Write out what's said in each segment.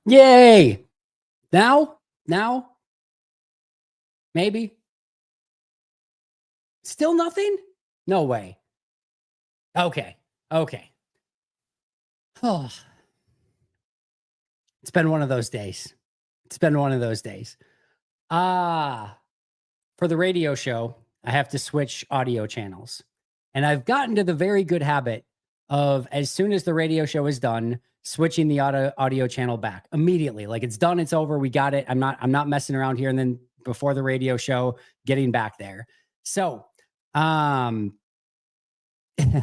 Yay! Now, maybe. Still nothing? No way. Okay. Okay. Oh, it's been one of those days. It's been one of those days. Ah, for the radio show, I have to switch audio channels. And I've gotten to the very good habit of as soon as the radio show is done, switching the audio channel back immediately. Like it's done, it's over, we got it. I'm not messing around here and then before the radio show getting back there. So, um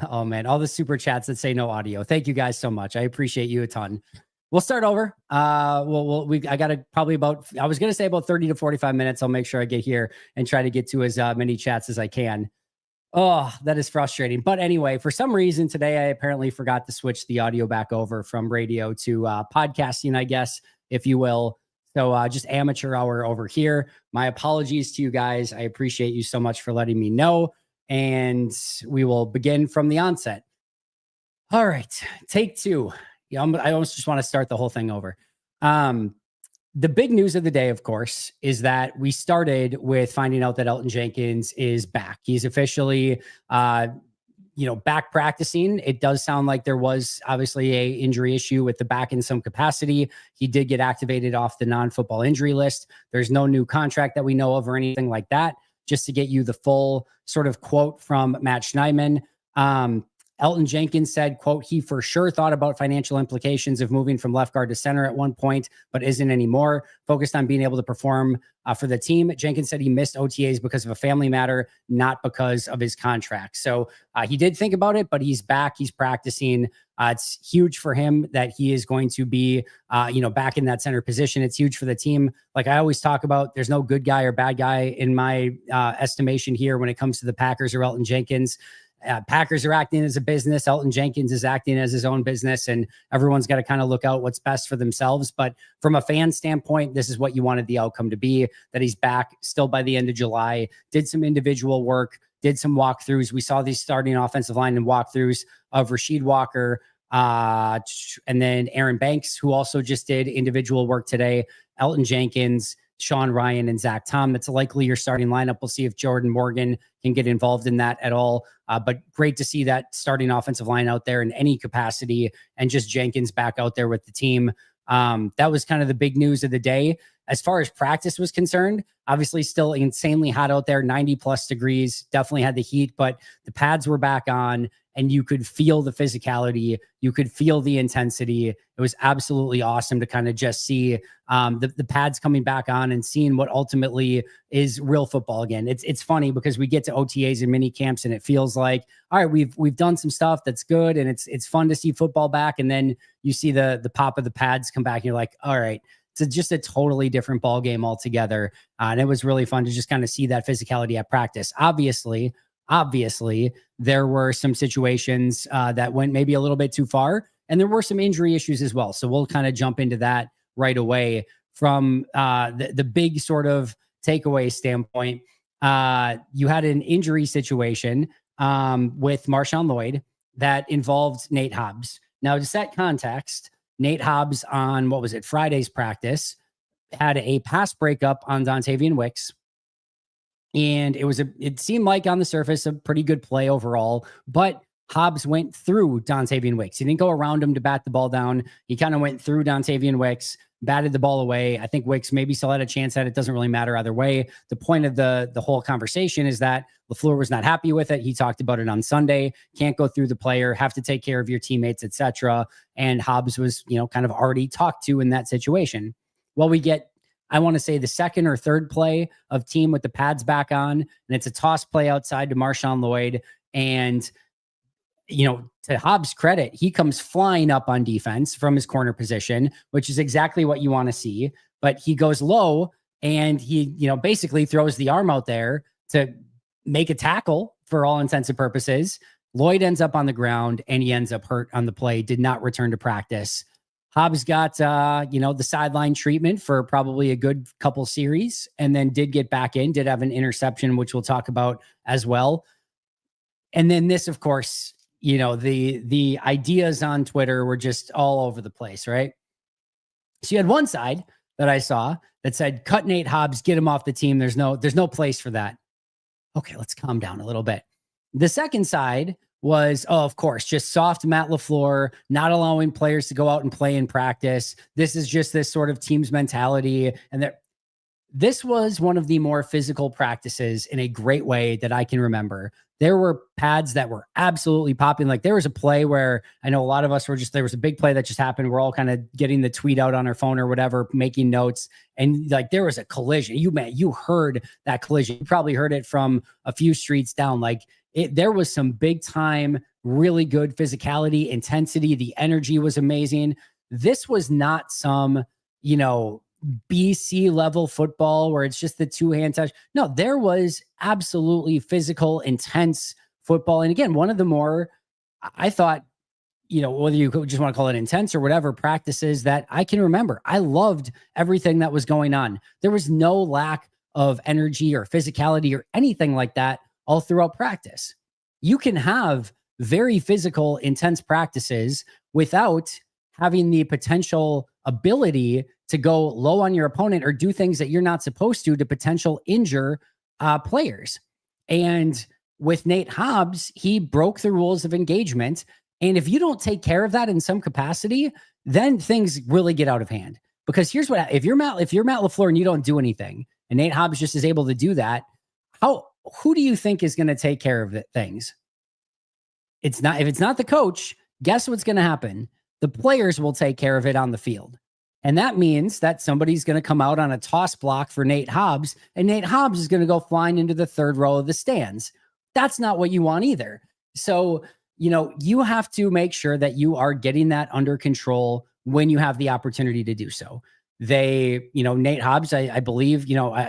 oh man, all the super chats that say no audio. Thank you guys so much. I appreciate you a ton. We'll start over. I got to probably I was going to say about 30 to 45 minutes. I'll make sure I get here and try to get to as many chats as I can. Oh, that is frustrating. But anyway, for some reason today, I apparently forgot to switch the audio back over from radio to podcasting, I guess, if you will. So just amateur hour over here. My apologies to you guys. I appreciate you so much for letting me know. And we will begin from the onset. All right, take two. Yeah, I almost just want to start the whole thing over. The big news of the day, of course, is that we started with finding out that Elton Jenkins is back. He's officially, back practicing. It does sound like there was obviously a injury issue with the back in some capacity. He did get activated off the non-football injury list. There's no new contract that we know of or anything like that. Just to get you the full sort of quote from Matt Schneidman. Elton Jenkins said, quote, he for sure thought about financial implications of moving from left guard to center at one point, but isn't anymore. Focused on being able to perform for the team. Jenkins said he missed OTAs because of a family matter, not because of his contract. So he did think about it, but he's back. He's practicing. It's huge for him that he is going to be, back in that center position. It's huge for the team. Like I always talk about, there's no good guy or bad guy in my estimation here when it comes to the Packers or Elton Jenkins. Packers are acting as a business. Elton Jenkins is acting as his own business, and everyone's got to kind of look out what's best for themselves. But from a fan standpoint, this is what you wanted the outcome to be, that he's back still by the end of July, did some individual work, did some walkthroughs. We saw these starting offensive line and walkthroughs of Rasheed Walker, and then Aaron Banks, who also just did individual work today, Elton Jenkins, Sean Ryan, and Zach Tom. That's likely your starting lineup. We'll see if Jordan Morgan can get involved in that at all. But great to see that starting offensive line out there in any capacity, and just Jenkins back out there with the team. That was kind of the big news of the day. As far as practice was concerned, obviously still insanely hot out there, 90 plus degrees, definitely had the heat, but the pads were back on and you could feel the physicality. You could feel the intensity. It was absolutely awesome to kind of just see the pads coming back on and seeing what ultimately is real football again. It's funny because we get to OTAs and mini camps and it feels like, all right, we've done some stuff that's good and it's fun to see football back. And then you see the pop of the pads come back and you're like, all right, it's just a totally different ball game altogether. And it was really fun to just kind of see that physicality at practice. Obviously, there were some situations that went maybe a little bit too far, and there were some injury issues as well. So we'll kind of jump into that right away from the big sort of takeaway standpoint. You had an injury situation with Marshawn Lloyd that involved Nate Hobbs. Now, to set context, Nate Hobbs on, Friday's practice had a pass breakup on Dontavian Wicks. And it seemed like on the surface, a pretty good play overall, but Hobbs went through Dontavian Wicks. He didn't go around him to bat the ball down. He kind of went through Dontavian Wicks, batted the ball away. I think Wicks maybe still had a chance at it. Doesn't really matter either way. The point of the whole conversation is that LaFleur was not happy with it. He talked about it on Sunday. Can't go through the player, have to take care of your teammates, etc. And Hobbs was, kind of already talked to in that situation. Well, we get, I want to say, the second or third play of team with the pads back on, and it's a toss play outside to Marshawn Lloyd. And, to Hobbs' credit, he comes flying up on defense from his corner position, which is exactly what you want to see. But he goes low and he, basically throws the arm out there to make a tackle for all intents and purposes. Lloyd ends up on the ground and he ends up hurt on the play, did not return to practice. Hobbs got, the sideline treatment for probably a good couple series, and then did get back in, did have an interception, which we'll talk about as well. And then this, of course, the ideas on Twitter were just all over the place, right? So you had one side that I saw that said, cut Nate Hobbs, get him off the team. There's no place for that. Okay, let's calm down a little bit. The second side was, oh, of course, just soft Matt LaFleur, not allowing players to go out and play in practice. This is just this sort of team's mentality. And this was one of the more physical practices in a great way that I can remember. There were pads that were absolutely popping. Like there was a play where I know a lot of us were there was a big play that just happened. We're all kind of getting the tweet out on our phone or whatever, making notes. And like there was a collision. You heard that collision. You probably heard it from a few streets down. Like there was some big time, really good physicality, intensity. The energy was amazing. This was not some, BC level football where it's just the two-hand touch. No, there was absolutely physical, intense football. And again, one of the more, I thought, whether you just want to call it intense or whatever, practices that I can remember. I loved everything that was going on. There was no lack of energy or physicality or anything like that all throughout practice. You can have very physical, intense practices without having the potential ability to go low on your opponent or do things that you're not supposed to potential injure players. And with Nate Hobbs, he broke the rules of engagement. And if you don't take care of that in some capacity, then things really get out of hand. Because here's what, if you're Matt LaFleur and you don't do anything, and Nate Hobbs just is able to do that, who do you think is going to take care of things? If it's not the coach, guess what's going to happen? The players will take care of it on the field. And that means that somebody's going to come out on a toss block for Nate Hobbs, and Nate Hobbs is going to go flying into the third row of the stands. That's not what you want either. So, you have to make sure that you are getting that under control when you have the opportunity to do so. Nate Hobbs, I believe,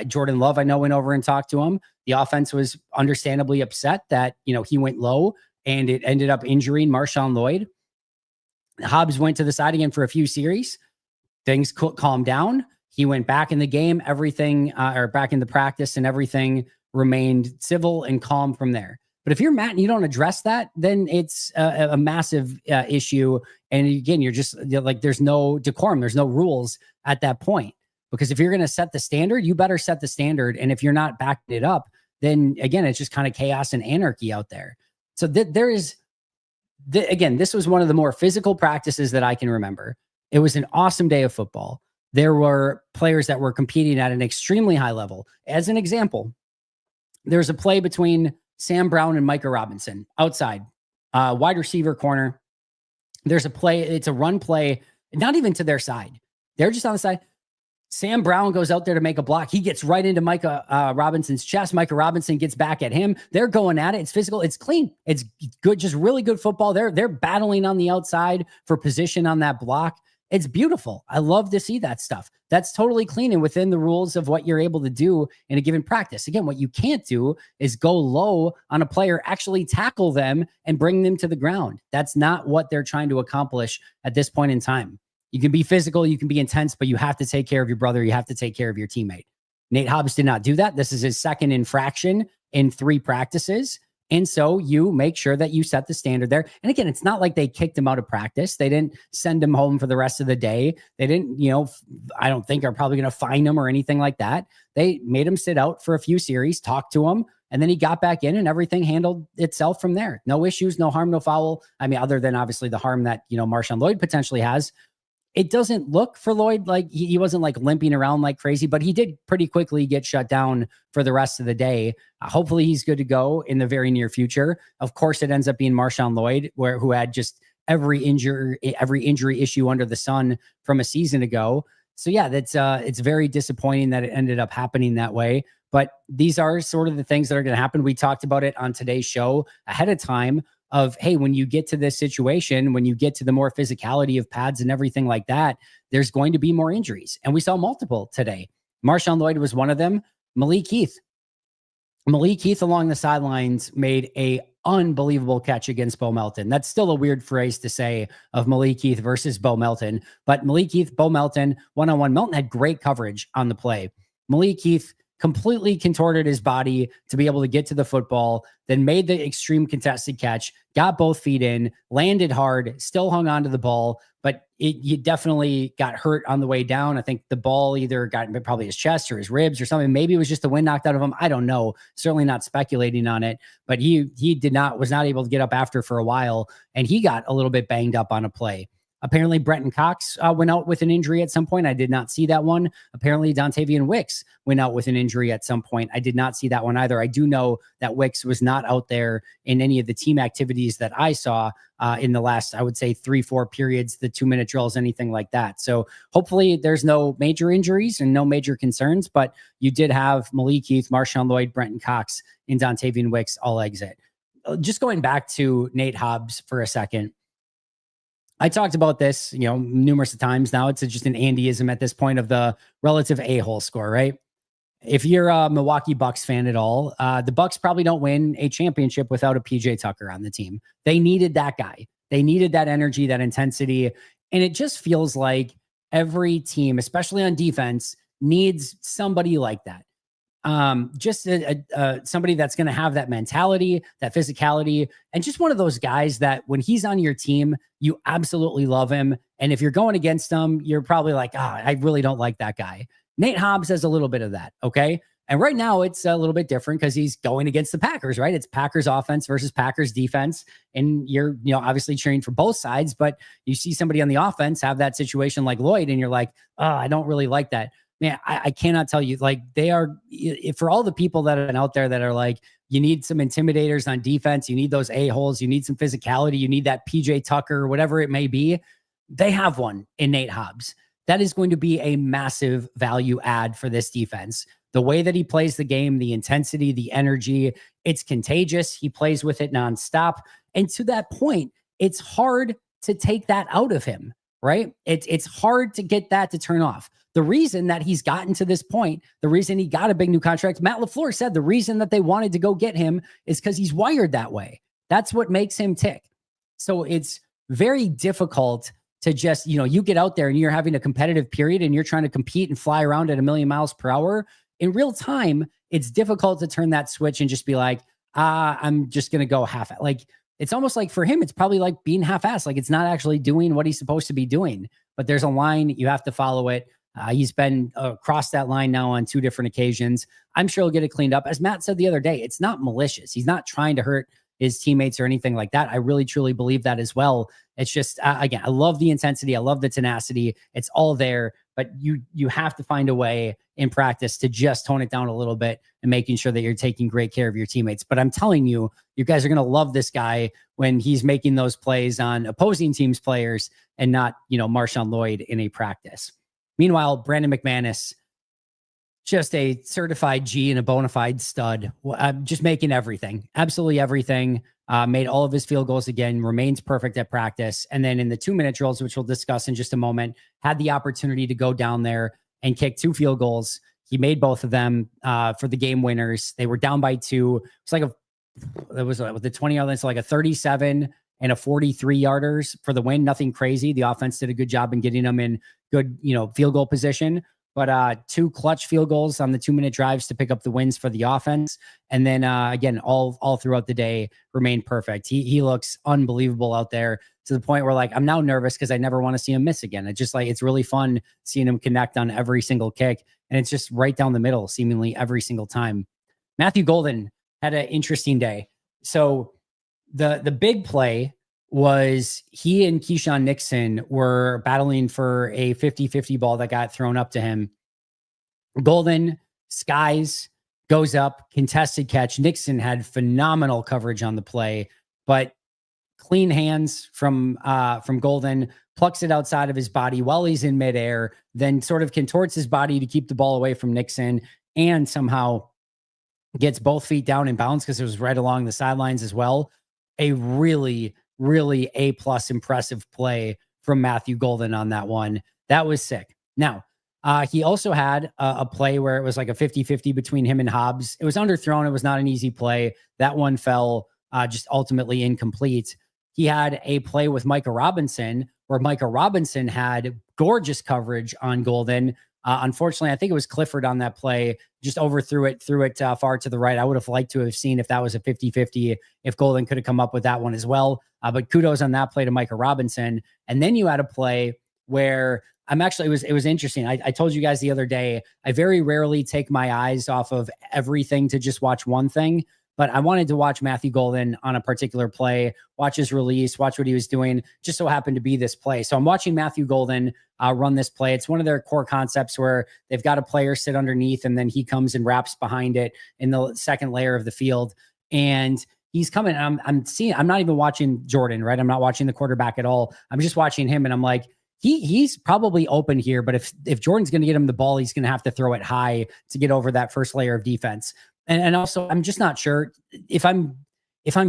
Jordan Love, I know, went over and talked to him. The offense was understandably upset that, he went low and it ended up injuring Marshawn Lloyd. Hobbs went to the side again for a few series. Things calmed down. He went back in the game, back in the practice, and everything remained civil and calm from there. But if you're Matt and you don't address that, then it's a massive issue. And again, there's no decorum. There's no rules at that point. Because if you're going to set the standard, you better set the standard. And if you're not backing it up, then again, it's just kind of chaos and anarchy out there. So this was one of the more physical practices that I can remember. It was an awesome day of football. There were players that were competing at an extremely high level. As an example, there's a play between Sam Brown and Micah Robinson outside, wide receiver corner. There's a play. It's a run play, not even to their side. They're just on the side. Sam Brown goes out there to make a block. He gets right into Micah Robinson's chest. Micah Robinson gets back at him. They're going at it. It's physical. It's clean. It's good. Just really good football. They're battling on the outside for position on that block. It's beautiful. I love to see that stuff. That's totally clean and within the rules of what you're able to do in a given practice. Again, what you can't do is go low on a player, actually tackle them and bring them to the ground. That's not what they're trying to accomplish at this point in time. You can be physical, you can be intense, but you have to take care of your brother. You have to take care of your teammate. Nate Hobbs did not do that. This is his second infraction in 3 practices. And so you make sure that you set the standard there. And again, it's not like they kicked him out of practice. They didn't send him home for the rest of the day. They didn't, I don't think are probably going to fine him or anything like that. They made him sit out for a few series, talk to him, and then he got back in and everything handled itself from there. No issues, no harm, no foul. I mean, other than obviously the harm that, Marshawn Lloyd potentially has. It doesn't look for Lloyd like he wasn't like limping around like crazy, but he did pretty quickly get shut down for the rest of the day. Hopefully he's good to go in the very near future. Of course, it ends up being Marshawn Lloyd, who had just every injury issue under the sun from a season ago. So yeah, it's very disappointing that it ended up happening that way. But these are sort of the things that are going to happen. We talked about it on today's show ahead of time. Of, hey, when you get to this situation, when you get to the more physicality of pads and everything like that, there's going to be more injuries. And we saw multiple today. Marshawn Lloyd was one of them. Malik Heath along the sidelines made a unbelievable catch against Bo Melton. That's still a weird phrase to say of Malik Heath versus Bo Melton. But Malik Heath, Bo Melton, one-on-one. Melton had great coverage on the play. Malik Heath completely contorted his body to be able to get to the football, then made the extreme contested catch, got both feet in, landed hard, still hung onto the ball, but he definitely got hurt on the way down. I think the ball either got probably his chest or his ribs or something. Maybe it was just the wind knocked out of him. I don't know. Certainly not speculating on it, but he was not able to get up after for a while, and he got a little bit banged up on a play. Apparently, Brenton Cox went out with an injury at some point. I did not see that one. Apparently, Dontavian Wicks went out with an injury at some point. I did not see that one either. I do know that Wicks was not out there in any of the team activities that I saw in the last, I would say, 3-4 periods, the 2-minute drills, anything like that. So hopefully there's no major injuries and no major concerns, but you did have Malik Heath, Marshawn Lloyd, Brenton Cox, and Dontavian Wicks all exit. Just going back to Nate Hobbs for a second. I talked about this, numerous times now. It's just an Andyism at this point of the relative a-hole score, right? If you're a Milwaukee Bucks fan at all, the Bucks probably don't win a championship without a PJ Tucker on the team. They needed that guy. They needed that energy, that intensity. And it just feels like every team, especially on defense, needs somebody like that. Just somebody that's going to have that mentality, that physicality, and just one of those guys that when he's on your team, you absolutely love him. And if you're going against him, you're probably like, I really don't like that guy. Nate Hobbs has a little bit of that. Okay. And right now it's a little bit different because he's going against the Packers, right? It's Packers offense versus Packers defense. And you're, obviously cheering for both sides, but you see somebody on the offense have that situation like Lloyd, and you're like, I don't really like that. Man, I cannot tell you, like, they are, for all the people that have been out there that are like, you need some intimidators on defense, you need those a-holes, you need some physicality, you need that PJ Tucker, whatever it may be. They have one in Nate Hobbs. That is going to be a massive value add for this defense. The way that he plays the game, the intensity, the energy, it's contagious. He plays with it nonstop. And to that point, it's hard to take that out of him, right? It's hard to get that to turn off. The reason that he's gotten to this point, the reason he got a big new contract, Matt LaFleur said the reason that they wanted to go get him is because he's wired that way. That's what makes him tick. So it's very difficult to just, you get out there and you're having a competitive period and you're trying to compete and fly around at 1,000,000 miles per hour. In real time, it's difficult to turn that switch and just be like, I'm just going to go half. Like, it's almost like for him, it's probably like being half-assed. Like, it's not actually doing what he's supposed to be doing, but there's a line, you have to follow it. He's been across that line now on 2 different occasions. I'm sure he'll get it cleaned up. As Matt said the other day, it's not malicious. He's not trying to hurt his teammates or anything like that. I really, truly believe that as well. It's just, again, I love the intensity. I love the tenacity. It's all there, but you have to find a way in practice to just tone it down a little bit and making sure that you're taking great care of your teammates. But I'm telling you, you guys are going to love this guy when he's making those plays on opposing teams' players and not, Marshawn Lloyd in a practice. Meanwhile, Brandon McManus, just a certified G and a bona fide stud, just making everything, absolutely everything. Made all of his field goals again, remains perfect at practice. And then in the 2-minute drills, which we'll discuss in just a moment, had the opportunity to go down there and kick 2 field goals. He made both of them for the game winners. They were down by 2. It's like with the 20-yard line, it's like a 37 and a 43-yarders for the win. Nothing crazy. The offense did a good job in getting them in good, field goal position. But 2 clutch field goals on the 2-minute drives to pick up the wins for the offense. And then again, all throughout the day remained perfect. He looks unbelievable out there to the point where, like, I'm now nervous because I never want to see him miss again. It's just like, it's really fun seeing him connect on every single kick. And it's just right down the middle, seemingly every single time. Matthew Golden had an interesting day. So the big play was he and Keyshawn Nixon were battling for a 50-50 ball that got thrown up to him. Golden skies, goes up, contested catch. Nixon had phenomenal coverage on the play, but clean hands from Golden, plucks it outside of his body while he's in midair, then sort of contorts his body to keep the ball away from Nixon, and somehow gets both feet down in bounds because it was right along the sidelines as well. A really A+ impressive play from Matthew Golden on that one. That was sick. Now, he also had a play where it was like a 50-50 between him and Hobbs. It was underthrown. It was not an easy play. That one fell just ultimately incomplete. He had a play with Micah Robinson where Micah Robinson had gorgeous coverage on Golden, Unfortunately, I think it was Clifford on that play, just overthrew it, threw it far to the right. I would have liked to have seen if that was a 50-50, if Golden could have come up with that one as well. But kudos on that play to Micah Robinson. And then you had a play where it was interesting. I told you guys the other day, I very rarely take my eyes off of everything to just watch one thing. But I wanted to watch Matthew Golden on a particular play, watch his release, watch what he was doing. Just so happened to be this play. So I'm watching Matthew Golden run this play. It's one of their core concepts where they've got a player sit underneath and then he comes and wraps behind it in the second layer of the field. And he's coming. I'm not even watching Jordan, right? I'm not watching the quarterback at all. I'm just watching him. And I'm like, he's probably open here, but if Jordan's going to get him the ball, he's going to have to throw it high to get over that first layer of defense. And also, I'm just not sure if I'm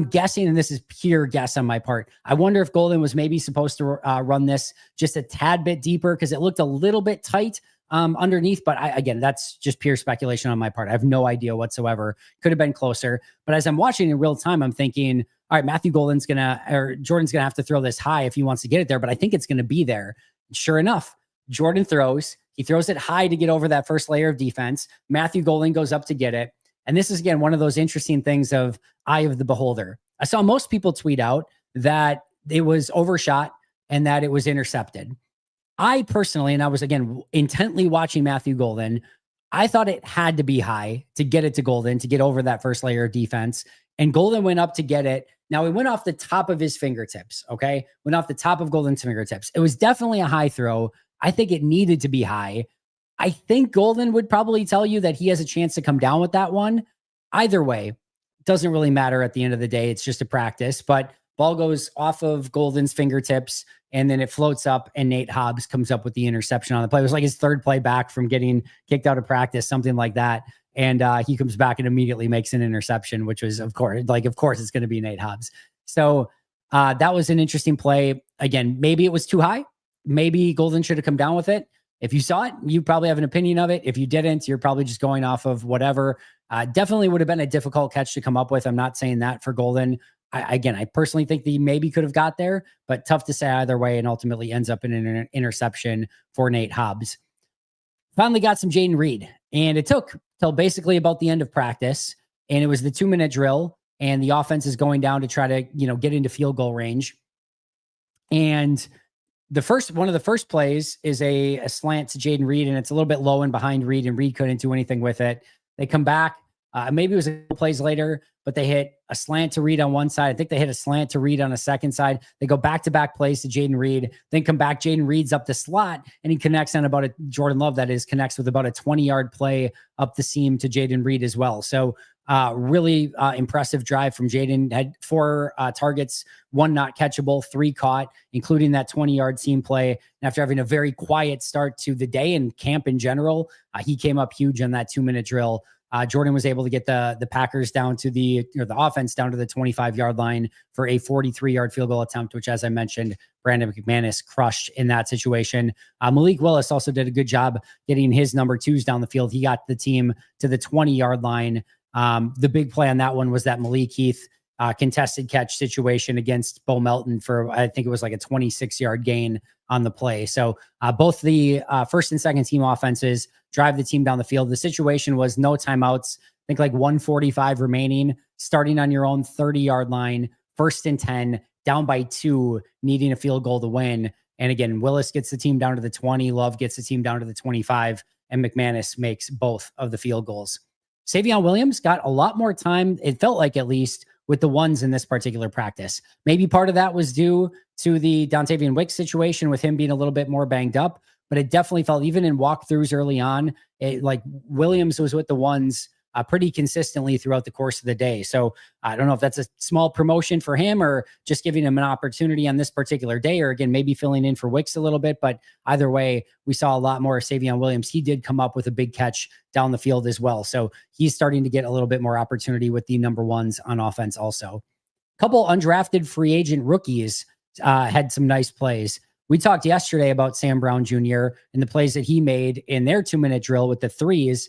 guessing, and this is pure guess on my part. I wonder if Golden was maybe supposed to run this just a tad bit deeper because it looked a little bit tight underneath. But again, that's just pure speculation on my part. I have no idea whatsoever. Could have been closer. But as I'm watching in real time, I'm thinking, all right, Jordan's gonna have to throw this high if he wants to get it there. But I think it's going to be there. Sure enough, Jordan throws. He throws it high to get over that first layer of defense. Matthew Golden goes up to get it. And this is, again, one of those interesting things of eye of the beholder. I saw most people tweet out that it was overshot and that it was intercepted. I personally, and I was, again, intently watching Matthew Golden, I thought it had to be high to get it to Golden, to get over that first layer of defense. And Golden went up to get it. Now, it went off the top of his fingertips, okay? Went off the top of Golden's fingertips. It was definitely a high throw. I think it needed to be high. I think Golden would probably tell you that he has a chance to come down with that one. Either way, doesn't really matter at the end of the day. It's just a practice, but ball goes off of Golden's fingertips and then it floats up and Nate Hobbs comes up with the interception on the play. It was like his third play back from getting kicked out of practice, something like that. And he comes back and immediately makes an interception, which was, of course, it's going to be Nate Hobbs. So that was an interesting play. Again, maybe it was too high. Maybe Golden should have come down with it. If you saw it, you probably have an opinion of it. If you didn't, you're probably just going off of whatever. Definitely would have been a difficult catch to come up with. I'm not saying that for Golden. I personally think that he maybe could have got there, but tough to say either way, and ultimately ends up in an interception for Nate Hobbs. Finally got some Jaden Reed, and it took till basically about the end of practice, and it was the 2-minute drill, and the offense is going down to try to get into field goal range. And one of the first plays is a slant to Jaden Reed, and it's a little bit low and behind Reed, and Reed couldn't do anything with it. They come back. Maybe it was a couple plays later, but they hit a slant to Reed on one side. I think they hit a slant to Reed on a second side. They go back-to-back plays to Jaden Reed, then come back. Jaden Reed's up the slot, and he connects on Jordan Love, that is, connects with about a 20-yard play up the seam to Jaden Reed as well. So really impressive drive from Jaden. Had 4 targets, 1 not catchable, 3 caught, including that 20-yard seam play. And after having a very quiet start to the day and camp in general, he came up huge on that 2-minute drill. Jordan was able to get the Packers down to the offense down to the 25-yard line for a 43-yard field goal attempt, which, as I mentioned, Brandon McManus crushed in that situation. Malik Willis also did a good job getting his number 2s down the field. He got the team to the 20-yard line. The big play on that one was that Malik Heath contested catch situation against Bo Melton for, I think it was like a 26-yard gain on the play. So both the first and second team offenses drive the team down the field. The situation was no timeouts. I think like 1:45 remaining, starting on your own 30-yard line, 1st and 10, down by 2, needing a field goal to win. And again, Willis gets the team down to the 20, Love gets the team down to the 25, and McManus makes both of the field goals. Savion Williams got a lot more time, it felt like, at least, with the ones in this particular practice. Maybe part of that was due to the Dontavian Wicks situation with him being a little bit more banged up, but it definitely felt, even in walkthroughs early on, like Williams was with the ones pretty consistently throughout the course of the day. So I don't know if that's a small promotion for him or just giving him an opportunity on this particular day, or again, maybe filling in for Wicks a little bit. But either way, we saw a lot more of Savion Williams. He did come up with a big catch down the field as well. So he's starting to get a little bit more opportunity with the number 1s on offense also. A couple undrafted free agent rookies had some nice plays. We talked yesterday about Sam Brown Jr. and the plays that he made in their 2-minute drill with the 3s.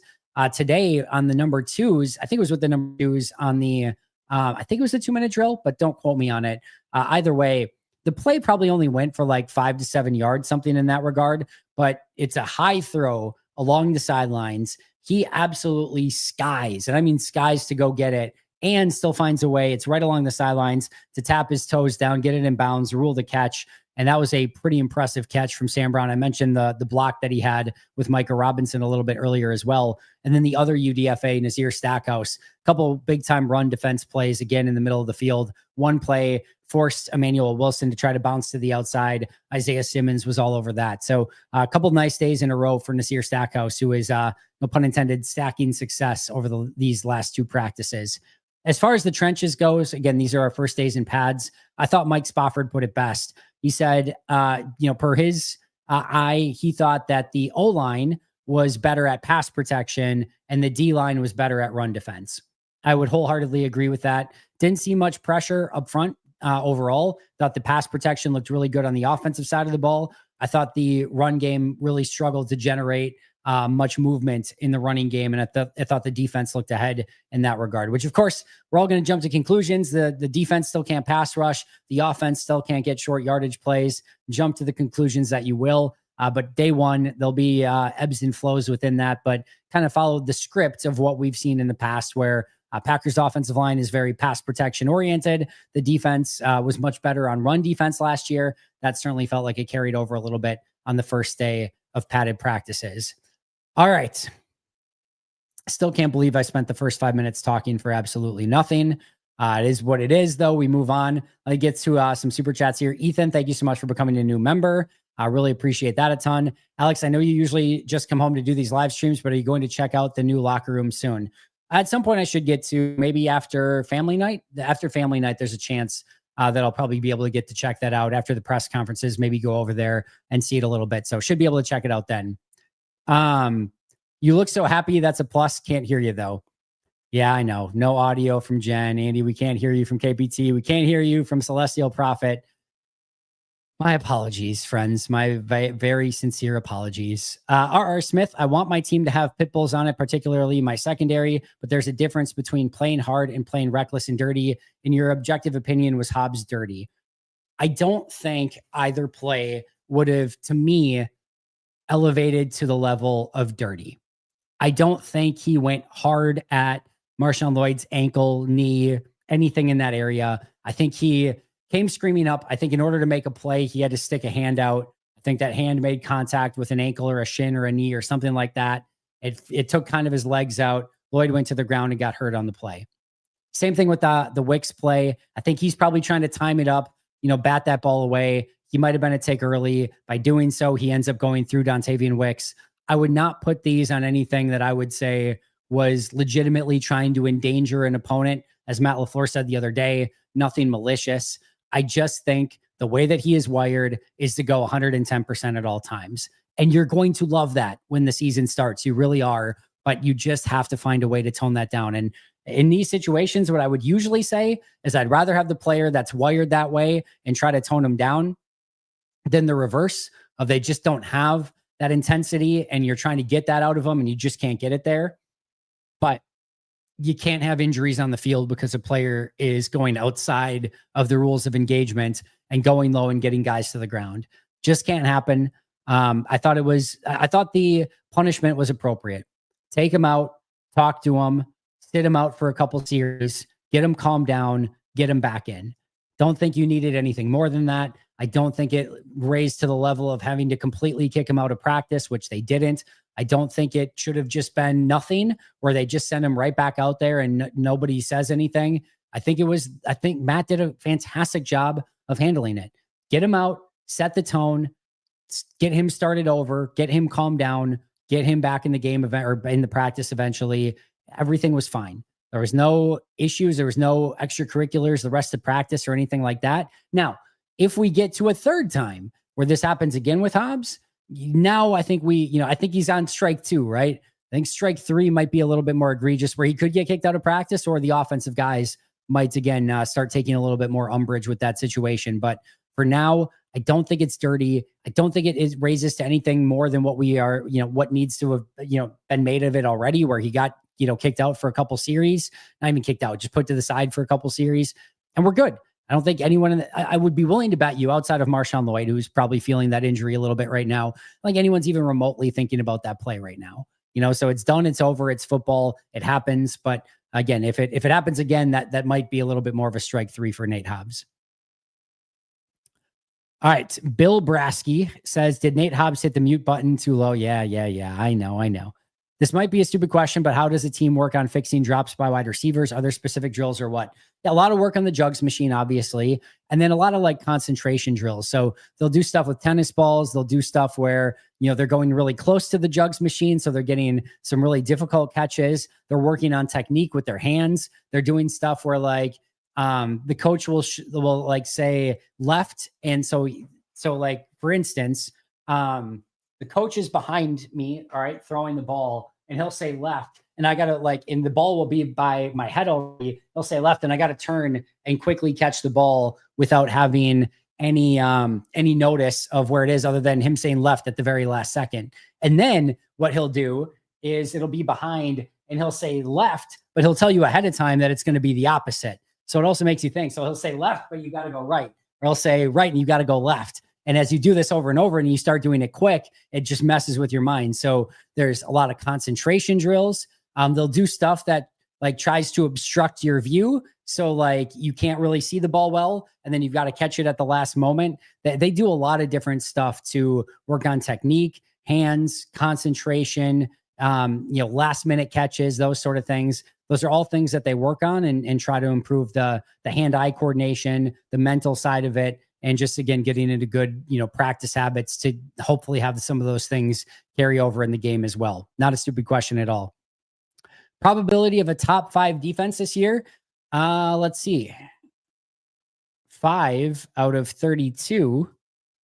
Today on the number 2s, I think it was with the number 2s on the, I think it was a 2-minute drill, but don't quote me on it. Either way, the play probably only went for like 5 to 7 yards, something in that regard, but it's a high throw along the sidelines. He absolutely skies, and I mean skies to go get it, and still finds a way. It's right along the sidelines to tap his toes down, get it in bounds, rule the catch. And that was a pretty impressive catch from Sam Brown. I mentioned the block that he had with Micah Robinson a little bit earlier as well. And then the other UDFA, Nazir Stackhouse, a couple big time run defense plays again in the middle of the field. One play forced Emmanuel Wilson to try to bounce to the outside. Isaiah Simmons was all over that. So a couple nice days in a row for Nazir Stackhouse, who is, no pun intended, stacking success over these last two practices. As far as the trenches goes, again, these are our first days in pads. I thought Mike Spofford put it best. He said, per his eye, he thought that the O-line was better at pass protection and the D-line was better at run defense. I would wholeheartedly agree with that. Didn't see much pressure up front overall. Thought the pass protection looked really good on the offensive side of the ball. I thought the run game really struggled to generate much movement in the running game. And I thought the defense looked ahead in that regard, which of course we're all going to jump to conclusions. The defense still can't pass rush. The offense still can't get short yardage plays. Jump to the conclusions that you will. But day one, there'll be ebbs and flows within that, but kind of followed the script of what we've seen in the past where Packers offensive line is very pass protection oriented. The defense was much better on run defense last year. That certainly felt like it carried over a little bit on the first day of padded practices. All right. Still can't believe I spent the first 5 minutes talking for absolutely nothing. It is what it is, though. We move on. Let's get to some super chats here. Ethan, thank you so much for becoming a new member. I really appreciate that a ton. Alex, I know you usually just come home to do these live streams, but are you going to check out the new locker room soon? At some point, I should get to maybe after family night. After family night, there's a chance that I'll probably be able to get to check that out after the press conferences, maybe go over there and see it a little bit. So should be able to check it out then. You look so happy. That's a plus. Can't hear you though. Yeah, I know. No audio from Jen. Andy, we can't hear you from KPT. We can't hear you from Celestial Prophet. My apologies, friends. My very sincere apologies. R.R. Smith, I want my team to have pit bulls on it, particularly my secondary, but there's a difference between playing hard and playing reckless and dirty. In your objective opinion, was Hobbs dirty? I don't think either play would have, to me, elevated to the level of dirty. I don't think he went hard at Marshawn Lloyd's ankle, knee, anything in that area. I think he came screaming up. I think in order to make a play, he had to stick a hand out. I think that hand made contact with an ankle or a shin or a knee or something like that. It took kind of his legs out. Lloyd went to the ground and got hurt on the play. Same thing with the Wicks play. I think he's probably trying to time it up, bat that ball away. He might have been a take early. By doing so, he ends up going through Dontavian Wicks. I would not put these on anything that I would say was legitimately trying to endanger an opponent. As Matt LaFleur said the other day, nothing malicious. I just think the way that he is wired is to go 110% at all times. And you're going to love that when the season starts. You really are. But you just have to find a way to tone that down. And in these situations, what I would usually say is I'd rather have the player that's wired that way and try to tone them down than the reverse of they just don't have that intensity and you're trying to get that out of them and you just can't get it there. But you can't have injuries on the field because a player is going outside of the rules of engagement and going low and getting guys to the ground. Just can't happen. I thought the punishment was appropriate. Take him out, talk to him, sit him out for a couple series, get him calmed down, get him back in. Don't think you needed anything more than that. I don't think it raised to the level of having to completely kick him out of practice, which they didn't. I don't think it should have just been nothing where they just send him right back out there and nobody says anything. I think Matt did a fantastic job of handling it. Get him out, set the tone, get him started over, get him calmed down, get him back in the game or in the practice eventually. Everything was fine. There was no issues. There was no extracurriculars the rest of practice or anything like that. Now, if we get to a third time where this happens again with Hobbs, now I think I think he's on strike 2, right? I think strike 3 might be a little bit more egregious where he could get kicked out of practice or the offensive guys might again start taking a little bit more umbrage with that situation. But for now, I don't think it's dirty. I don't think it raises to anything more than what we are, what needs to have, been made of it already where he got, kicked out for a couple series, not even kicked out, just put to the side for a couple series and we're good. I don't think anyone I would be willing to bet you outside of Marshawn Lloyd, who's probably feeling that injury a little bit right now, like anyone's even remotely thinking about that play right now. So it's done, it's over, it's football, it happens. But again, if it happens again, that might be a little bit more of a strike three for Nate Hobbs. All right. Bill Brasky says, did Nate Hobbs hit the mute button too low? Yeah. I know. This might be a stupid question, but how does a team work on fixing drops by wide receivers? Are there specific drills or what? Yeah, a lot of work on the jugs machine, obviously. And then a lot of like concentration drills. So they'll do stuff with tennis balls. They'll do stuff where, they're going really close to the jugs machine. So they're getting some really difficult catches. They're working on technique with their hands. They're doing stuff where like, the coach will like say left. And so like, for instance, the coach is behind me, all right, throwing the ball, and he'll say left. And I got to and the ball will be by my head already. He'll say left, and I got to turn and quickly catch the ball without having any notice of where it is other than him saying left at the very last second. And then what he'll do is it'll be behind and he'll say left, but he'll tell you ahead of time that it's going to be the opposite. So it also makes you think. So he'll say left, but you got to go right. Or he'll say right and you got to go left. And as you do this over and over and you start doing it quick, it just messes with your mind. So there's a lot of concentration drills. They'll do stuff that like tries to obstruct your view. So like you can't really see the ball well, and then you've got to catch it at the last moment. They do a lot of different stuff to work on technique, hands, concentration, last minute catches, those sort of things. Those are all things that they work on and try to improve the hand-eye coordination, the mental side of it, and just, again, getting into good, practice habits to hopefully have some of those things carry over in the game as well. Not a stupid question at all. Probability of a top 5 defense this year. Let's see. 5 out of 32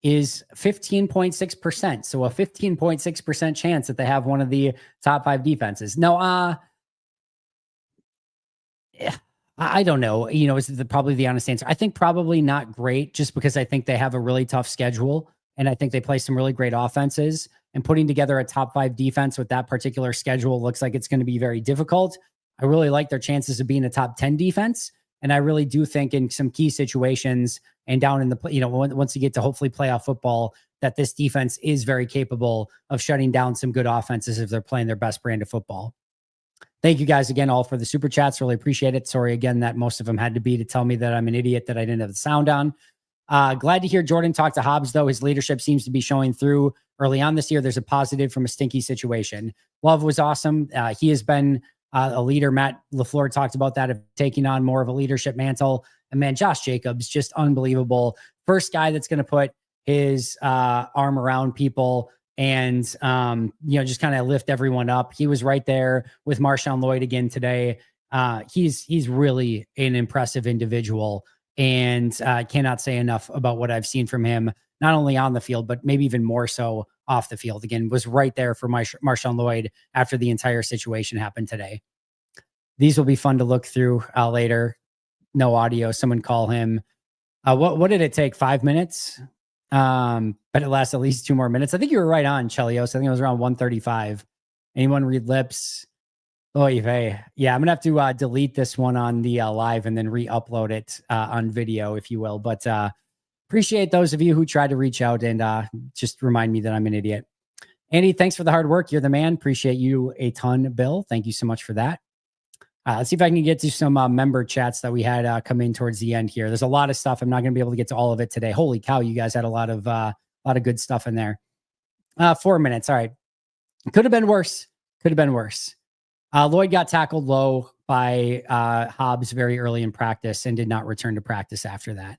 is 15.6%. So a 15.6% chance that they have one of the top 5 defenses. No, I don't know. Is probably the honest answer. I think probably not great, just because I think they have a really tough schedule, and I think they play some really great offenses. And putting together a top 5 defense with that particular schedule looks like it's going to be very difficult. I really like their chances of being a top 10 defense. And I really do think in some key situations and down in the, once you get to hopefully playoff football, that this defense is very capable of shutting down some good offenses if they're playing their best brand of football. Thank you guys again all for the super chats. Really appreciate it. Sorry again that most of them had to be to tell me that I'm an idiot that I didn't have the sound on. Glad to hear Jordan talk to Hobbs, though. His leadership seems to be showing through early on this year. There's a positive from a stinky situation. Love was awesome. He has been a leader. Matt LaFleur talked about that, of taking on more of a leadership mantle. And man, Josh Jacobs, just unbelievable. First guy that's going to put his arm around people and, just kind of lift everyone up. He was right there with Marshawn Lloyd again today. He's really an impressive individual, and cannot say enough about what I've seen from him, not only on the field, but maybe even more so off the field. Again, was right there for Marshawn Lloyd after the entire situation happened today. These will be fun to look through later. No audio. Someone call him. What did it take? 5 minutes? But it lasts at least 2 more minutes. I think you were right on, Chelios. I think it was around 1:35. Anyone read lips? Oh, yeah. I'm going to have to delete this one on the live and then re-upload it on video, if you will. But appreciate those of you who tried to reach out and just remind me that I'm an idiot. Andy, thanks for the hard work. You're the man. Appreciate you a ton, Bill. Thank you so much for that. Let's see if I can get to some member chats that we had come in towards the end here. There's a lot of stuff. I'm not going to be able to get to all of it today. Holy cow, you guys had a lot of good stuff in there. 4 minutes. All right. Could have been worse. Lloyd got tackled low by Hobbs very early in practice and did not return to practice after that.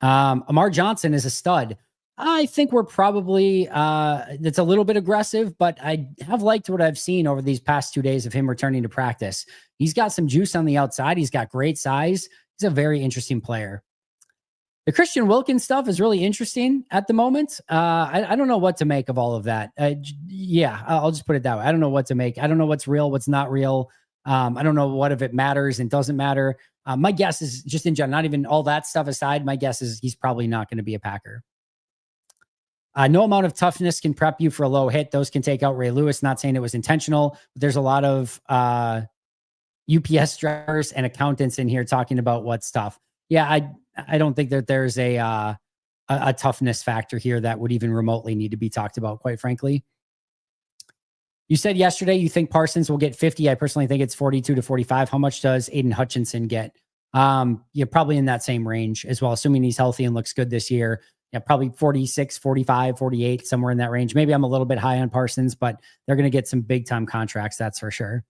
Amar Johnson is a stud. I think we're probably, it's a little bit aggressive, but I have liked what I've seen over these past 2 days of him returning to practice. He's got some juice on the outside. He's got great size. He's a very interesting player. The Christian Wilkins stuff is really interesting at the moment. I don't know what to make of all of that. I'll just put it that way. I don't know what to make. I don't know what's real, what's not real. I don't know what if it matters and doesn't matter. My guess is, just in general, not even all that stuff aside, my guess is he's probably not going to be a Packer. No amount of toughness can prep you for a low hit. Those can take out Ray Lewis. Not saying it was intentional, but there's a lot of UPS drivers and accountants in here talking about what's tough. Yeah, I don't think that there's a toughness factor here that would even remotely need to be talked about, quite frankly. You said yesterday you think Parsons will get 50. I personally think it's 42 to 45. How much does Aiden Hutchinson get? Yeah, probably in that same range as well, assuming he's healthy and looks good this year. Yeah, probably 46, 45, 48, somewhere in that range. Maybe I'm a little bit high on Parsons, but they're going to get some big time contracts. That's for sure.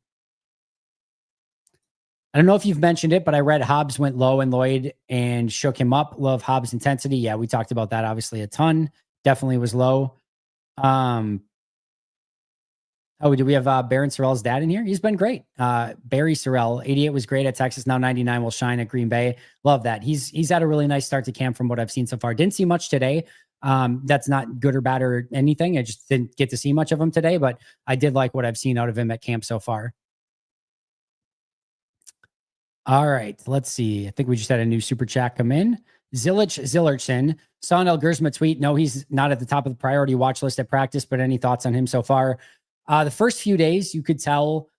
I don't know if you've mentioned it, but I read Hobbs went low and Lloyd and shook him up. Love Hobbs' intensity. Yeah, we talked about that obviously a ton. Definitely was low. Um, do we have Baron Sorrell's dad in here? He's been great. Barry Sorrell, 88 was great at Texas. Now 99 will shine at Green Bay. Love that. He's had a really nice start to camp from what I've seen so far. Didn't see much today. That's not good or bad or anything. I just didn't get to see much of him today, but I did like what I've seen out of him at camp so far. All right, let's see. I think we just had a new super chat come in. Zillerson saw an El Gersma tweet. No, he's not at the top of the priority watch list at practice, but any thoughts on him so far? The first few days, you could tell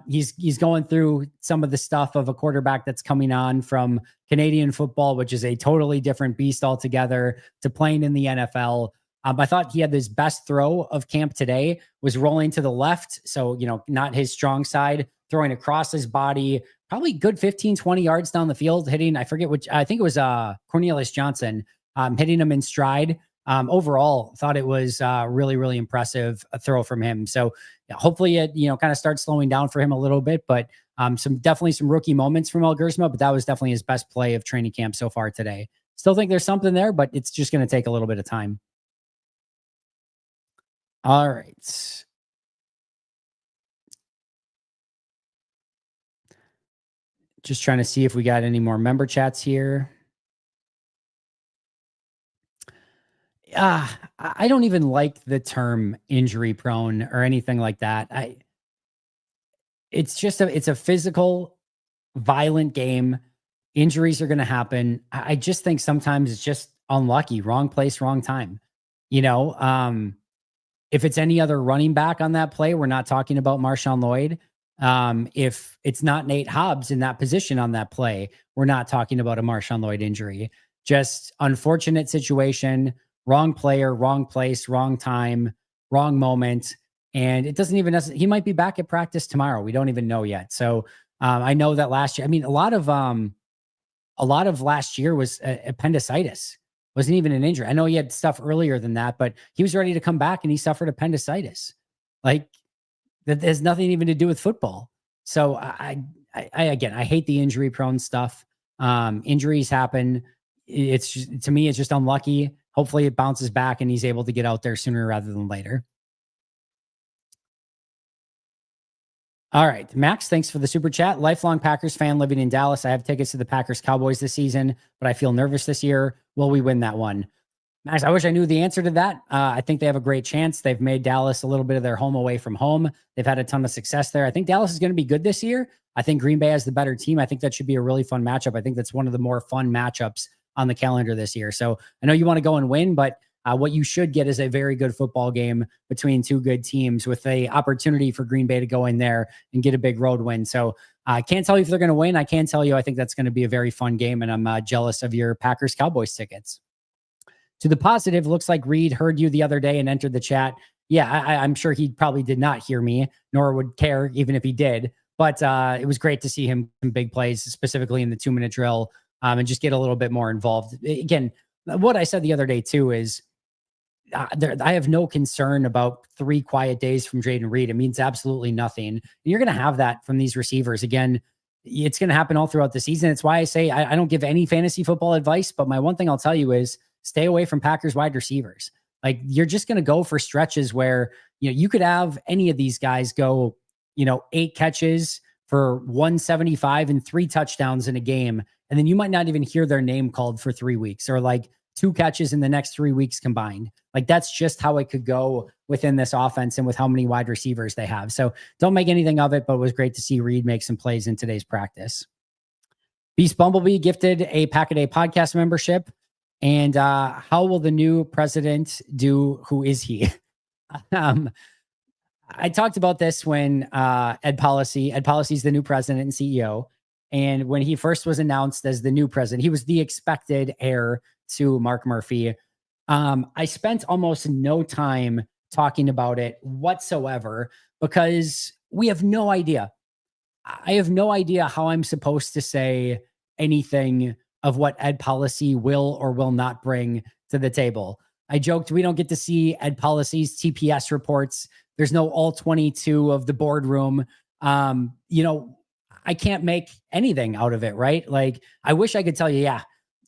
he's going through some of the stuff of a quarterback that's coming on from Canadian football, which is a totally different beast altogether, to playing in the NFL. I thought he had his best throw of camp today was rolling to the left. So, not his strong side, throwing across his body, probably good 15, 20 yards down the field, hitting, I forget which, I think it was Cornelius Johnson, hitting him in stride. Overall, thought it was really, really impressive a throw from him. So yeah, hopefully it, kind of starts slowing down for him a little bit, but definitely some rookie moments from El Gersma, but that was definitely his best play of training camp so far today. Still think there's something there, but it's just going to take a little bit of time. All right. Just trying to see if we got any more member chats here. I don't even like the term injury prone or anything like that. It's a physical, violent game. Injuries are going to happen. I just think sometimes it's just unlucky, wrong place, wrong time. You know, if it's any other running back on that play, we're not talking about Marshawn Lloyd. If it's not Nate Hobbs in that position on that play, we're not talking about a Marshawn Lloyd injury. Just unfortunate situation, wrong player, wrong place, wrong time, wrong moment. And it doesn't even he might be back at practice tomorrow. We don't even know yet. So I know that last year, I mean, a lot of last year was appendicitis. Wasn't even an injury. I know he had stuff earlier than that, but he was ready to come back and he suffered appendicitis. Like that has nothing even to do with football. So again, I hate the injury prone stuff. Injuries happen. It's just, to me, it's just unlucky. Hopefully it bounces back and he's able to get out there sooner rather than later. All right. Max, thanks for the super chat. Lifelong Packers fan living in Dallas. I have tickets to the Packers Cowboys this season, but I feel nervous this year. Will we win that one? Max, I wish I knew the answer to that. I think they have a great chance. They've made Dallas a little bit of their home away from home. They've had a ton of success there. I think Dallas is going to be good this year. I think Green Bay has the better team. I think that should be a really fun matchup. I think that's one of the more fun matchups on the calendar this year. So I know you want to go and win, but what you should get is a very good football game between two good teams with a opportunity for Green Bay to go in there and get a big road win. So I can't tell you if they're going to win. I can tell you I think that's going to be a very fun game, and I'm jealous of your Packers Cowboys tickets. To the positive, looks like Reed heard you the other day and entered the chat. Yeah, I'm sure he probably did not hear me, nor would care even if he did. But it was great to see him in big plays, specifically in the 2-minute drill, and just get a little bit more involved. Again, what I said the other day too is I have no concern about 3 quiet days from Jayden Reed. It means absolutely nothing. And you're going to have that from these receivers. Again, it's going to happen all throughout the season. It's why I say I don't give any fantasy football advice, but my one thing I'll tell you is stay away from Packers wide receivers. Like you're just going to go for stretches where, you could have any of these guys go, 8 catches for 175 and 3 touchdowns in a game. And then you might not even hear their name called for 3 weeks, or like 2 catches in the next 3 weeks combined. Like that's just how it could go within this offense and with how many wide receivers they have. So don't make anything of it, but it was great to see Reed make some plays in today's practice. Beast Bumblebee gifted a Pack-A-Day podcast membership. And how will the new president do? Who is he? I talked about this when Ed Policy is the new president and CEO. And when he first was announced as the new president, he was the expected heir to Mark Murphy. I spent almost no time talking about it whatsoever because we have no idea. I have no idea how I'm supposed to say anything of what ed policy will or will not bring to the table. I joked we don't get to see ed policy's TPS reports. There's no all 22 of the boardroom. I can't make anything out of it, right? Like, I wish I could tell you, yeah,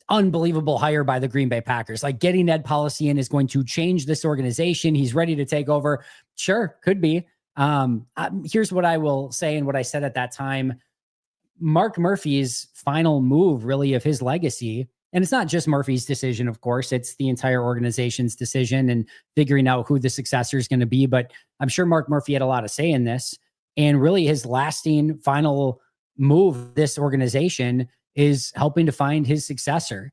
unbelievable hire by the Green Bay Packers. Like, getting Ed Policy in is going to change this organization. He's ready to take over. Sure, could be. Here's what I will say and what I said at that time. Mark Murphy's final move, really, of his legacy, and it's not just Murphy's decision, of course, it's the entire organization's decision and figuring out who the successor is going to be. But I'm sure Mark Murphy had a lot of say in this. And really, his lasting final move, this organization, is helping to find his successor.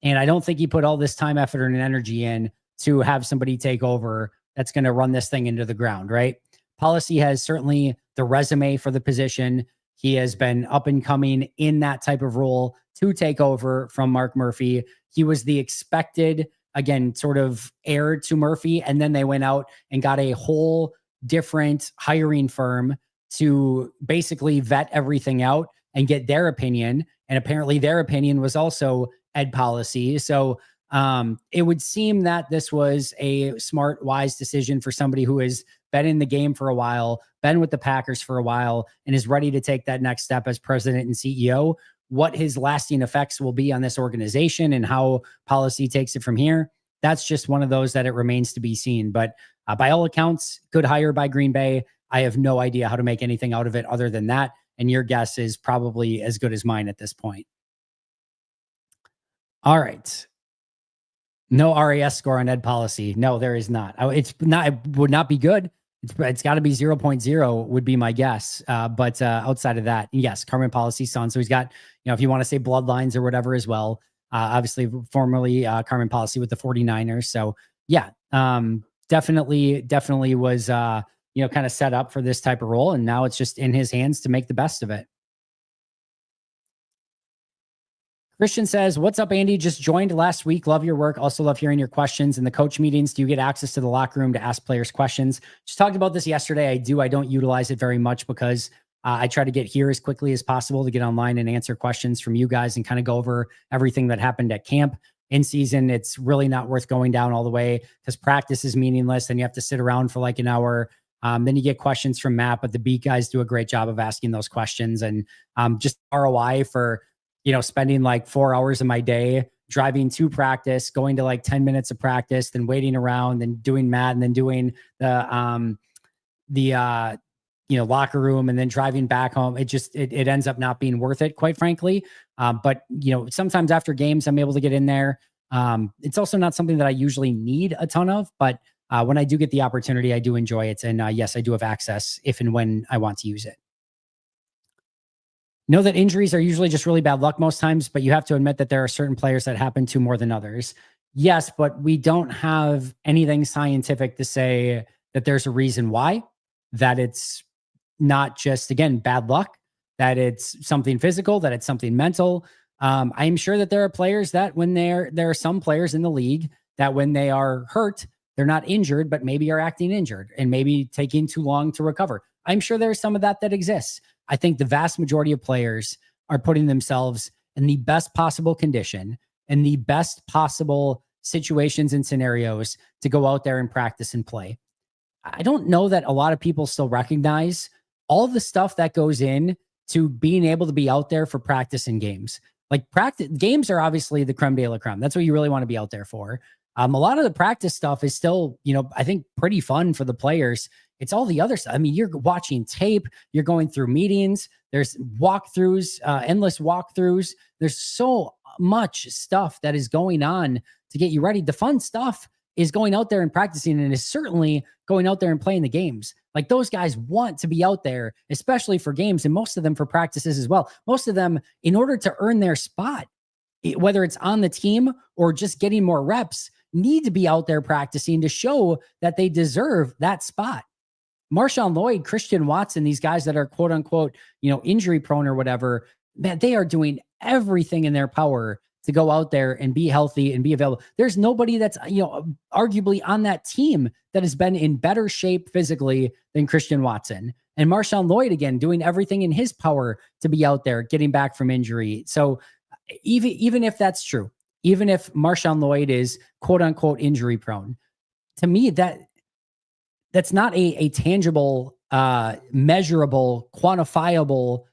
And I don't think he put all this time, effort, and energy in to have somebody take over that's going to run this thing into the ground, right? Policy has certainly the resume for the position. He has been up and coming in that type of role to take over from Mark Murphy. He was the expected, again, sort of heir to Murphy. And then they went out and got a whole different hiring firm to basically vet everything out and get their opinion. And apparently their opinion was also ed policy. So it would seem that this was a smart, wise decision for somebody who has been in the game for a while, been with the Packers for a while, and is ready to take that next step as president and CEO. What his lasting effects will be on this organization and how policy takes it from here, that's just one of those that it remains to be seen. But by all accounts, good hire by Green Bay. I have no idea how to make anything out of it other than that. And your guess is probably as good as mine at this point. All right. No RAS score on ed policy. No, there is not. It's not, it would not be good. It's got to be 0.0 would be my guess. But outside of that, yes, Carmen Policy's son. So he's got, if you want to say bloodlines or whatever as well, obviously formerly Carmen Policy with the 49ers. So yeah, definitely was, kind of set up for this type of role. And now it's just in his hands to make the best of it. Christian says, what's up, Andy? Just joined last week. Love your work. Also love hearing your questions in the coach meetings. Do you get access to the locker room to ask players questions? Just talked about this yesterday. I do. I don't utilize it very much because I try to get here as quickly as possible to get online and answer questions from you guys and kind of go over everything that happened at camp. In season, it's really not worth going down all the way because practice is meaningless and you have to sit around for like an hour. Then you get questions from Matt, but the beat guys do a great job of asking those questions, and just ROI for spending like 4 hours of my day driving to practice, going to like 10 minutes of practice, then waiting around, then doing Matt, and then doing the locker room, and then driving back home. It ends up not being worth it, quite frankly. But sometimes after games, I'm able to get in there. It's also not something that I usually need a ton of, but when I do get the opportunity, I do enjoy it. And yes, I do have access if and when I want to use it. Know that injuries are usually just really bad luck most times, but you have to admit that there are certain players that happen to more than others. Yes, but we don't have anything scientific to say that there's a reason why, that it's not just, again, bad luck, that it's something physical, that it's something mental. I'm sure that there are players that there are some players in the league that when they are hurt, they're not injured, but maybe are acting injured and maybe taking too long to recover. I'm sure there's some of that exists. I think the vast majority of players are putting themselves in the best possible condition and the best possible situations and scenarios to go out there and practice and play. I don't know that a lot of people still recognize all the stuff that goes in to being able to be out there for practice and games. Like games are obviously the creme de la creme. That's what you really want to be out there for. A lot of the practice stuff is still, I think pretty fun for the players. It's all the other stuff. I mean, you're watching tape, you're going through meetings, there's walkthroughs, endless walkthroughs. There's so much stuff that is going on to get you ready. The fun stuff is going out there and practicing, and is certainly going out there and playing the games. Like, those guys want to be out there, especially for games, and most of them for practices as well. Most of them, in order to earn their spot, whether it's on the team or just getting more reps, need to be out there practicing to show that they deserve that spot. Marshawn Lloyd, Christian Watson, these guys that are quote unquote, injury prone or whatever, man, they are doing everything in their power to go out there and be healthy and be available. There's nobody that's, arguably on that team that has been in better shape physically than Christian Watson. And Marshawn Lloyd, again, doing everything in his power to be out there, getting back from injury. So even if that's true, even if Marshawn Lloyd is quote unquote injury prone, to me, that's not a tangible, measurable, quantifiable,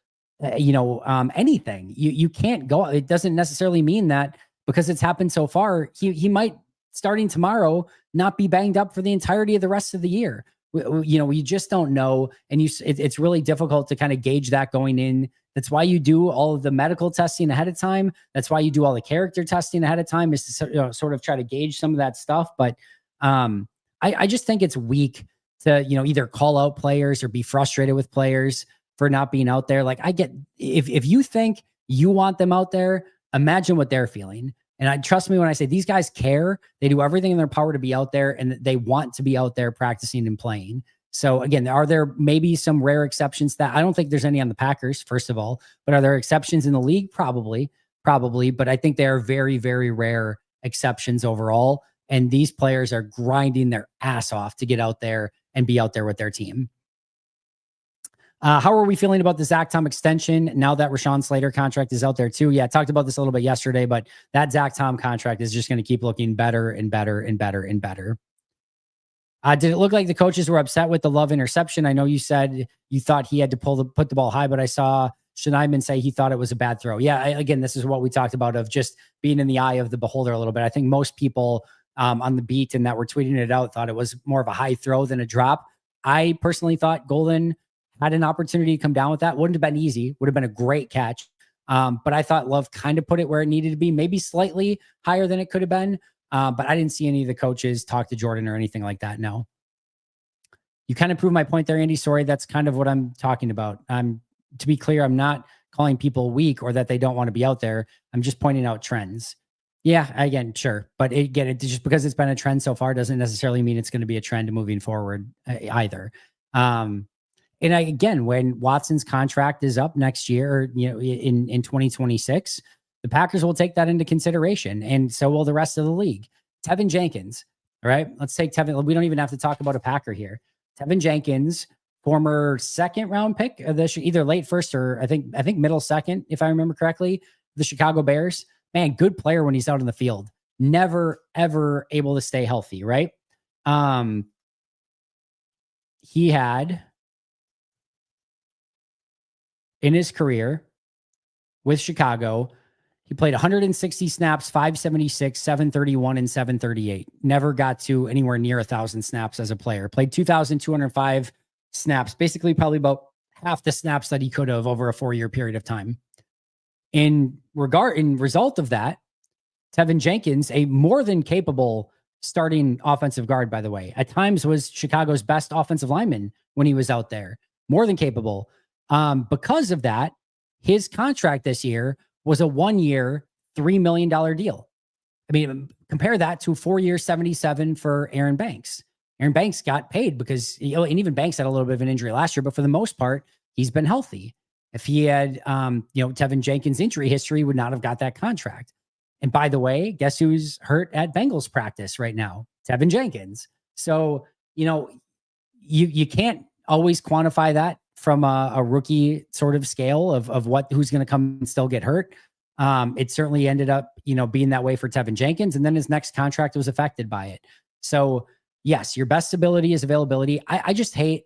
anything. You can't go. It doesn't necessarily mean that because it's happened so far, he might, starting tomorrow, not be banged up for the entirety of the rest of the year. We just don't know, and it's really difficult to kind of gauge that going in. That's why you do all of the medical testing ahead of time. That's why you do all the character testing ahead of time, is to sort of try to gauge some of that stuff. But I just think it's weak to either call out players or be frustrated with players for not being out there. Like, I get, if you think you want them out there, imagine what they're feeling. And trust me when I say these guys care. They do everything in their power to be out there, and they want to be out there practicing and playing. So again, are there maybe some rare exceptions that I don't think there's any on the Packers, first of all, but are there exceptions in the league? Probably. But I think they are very, very rare exceptions overall. And these players are grinding their ass off to get out there and be out there with their team. How are we feeling about the Zach Tom extension now that Rashawn Slater contract is out there too? Yeah, I talked about this a little bit yesterday, but that Zach Tom contract is just going to keep looking better and better and better and better. Did it look like the coaches were upset with the Love interception? I know you said you thought he had to put the ball high, but I saw Schneidman say he thought it was a bad throw. Yeah, again, this is what we talked about, of just being in the eye of the beholder a little bit. I think most people on the beat and that were tweeting it out thought it was more of a high throw than a drop. I personally thought Golden had an opportunity to come down with that. Wouldn't have been easy. Would have been a great catch. But I thought Love kind of put it where it needed to be, maybe slightly higher than it could have been. But I didn't see any of the coaches talk to Jordan or anything like that. No. You kind of proved my point there, Andy. Sorry, that's kind of what I'm talking about. To be clear, I'm not calling people weak or that they don't want to be out there. I'm just pointing out trends. Yeah, again, sure. But again, just because it's been a trend so far doesn't necessarily mean it's going to be a trend moving forward either. And again, when Watson's contract is up next year, in 2026, the Packers will take that into consideration, and so will the rest of the league. Tevin Jenkins, all right? Let's take Tevin. We don't even have to talk about a Packer here. Tevin Jenkins, former second-round pick of either late first or I think middle second, if I remember correctly, the Chicago Bears. Man, good player when he's out in the field. Never, ever able to stay healthy, right? He had, in his career with Chicago, he played 160 snaps, 576, 731, and 738. Never got to anywhere near 1,000 snaps as a player. Played 2,205 snaps, basically probably about half the snaps that he could have over a 4-year period of time. In result of that, Tevin Jenkins, a more than capable starting offensive guard, by the way, at times was Chicago's best offensive lineman when he was out there. More than capable. Because of that, his contract this year was a 1-year, $3 million deal. I mean, compare that to 4 years, 77 for Aaron Banks. Aaron Banks got paid because, and even Banks had a little bit of an injury last year, but for the most part, he's been healthy. If he had, Tevin Jenkins' injury history, would not have got that contract. And by the way, guess who's hurt at Bengals practice right now? Tevin Jenkins. So, you can't always quantify that from a rookie sort of scale of who's going to come and still get hurt. It certainly ended up, being that way for Tevin Jenkins. And then his next contract was affected by it. So yes, your best ability is availability. I just hate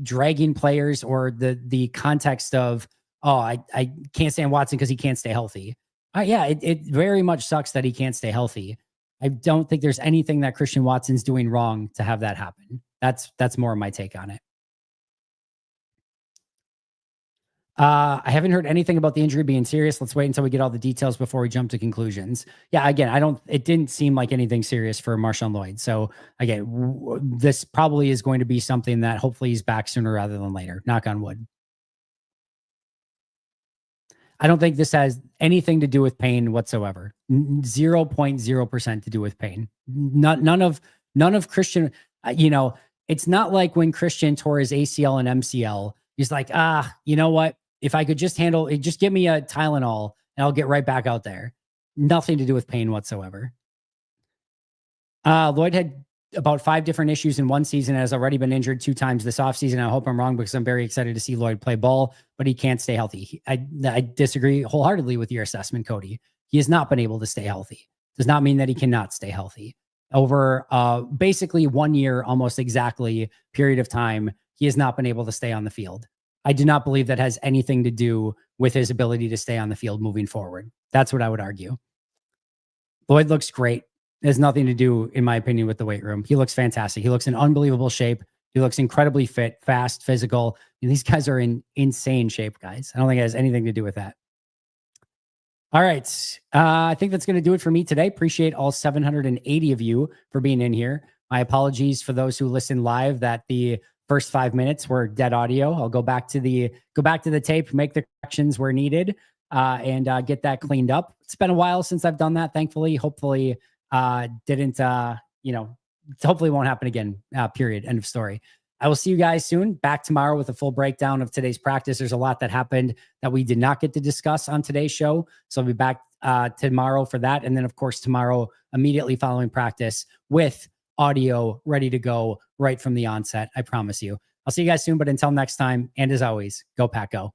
dragging players or the context of, I can't stand Watson because he can't stay healthy. It very much sucks that he can't stay healthy. I don't think there's anything that Christian Watson's doing wrong to have that happen. That's more of my take on it. I haven't heard anything about the injury being serious. Let's wait until we get all the details before we jump to conclusions. Yeah, again, it didn't seem like anything serious for Marshawn Lloyd. So again, this probably is going to be something that hopefully he's back sooner rather than later. Knock on wood. I don't think this has anything to do with pain whatsoever. 0.0% to do with pain. None of Christian, it's not like when Christian tore his ACL and MCL, he's like, you know what? if I could just handle it, just give me a Tylenol and I'll get right back out there. Nothing to do with pain whatsoever. Lloyd had about 5 different issues in one season and has already been injured 2 times this offseason. I hope I'm wrong because I'm very excited to see Lloyd play ball, but he can't stay healthy. I disagree wholeheartedly with your assessment, Cody. He has not been able to stay healthy. Does not mean that he cannot stay healthy. Over basically 1 year, almost exactly, period of time, he has not been able to stay on the field. I do not believe that has anything to do with his ability to stay on the field moving forward. That's what I would argue. Lloyd looks great. It has nothing to do, in my opinion, with the weight room. He looks fantastic. He looks in unbelievable shape. He looks incredibly fit, fast, physical. And these guys are in insane shape, guys. I don't think it has anything to do with that. All right. I think that's going to do it for me today. Appreciate all 780 of you for being in here. My apologies for those who listen live that the first 5 minutes were dead audio. I'll go back to the tape, make the corrections where needed, and get that cleaned up. It's been a while since I've done that. Thankfully, hopefully, hopefully won't happen again. Period. End of story. I will see you guys soon. Back tomorrow with a full breakdown of today's practice. There's a lot that happened that we did not get to discuss on today's show. So I'll be back tomorrow for that. And then, of course, tomorrow, immediately following practice with audio ready to go right from the onset. I promise you. I'll see you guys soon. But until next time, and as always, go Pack Go.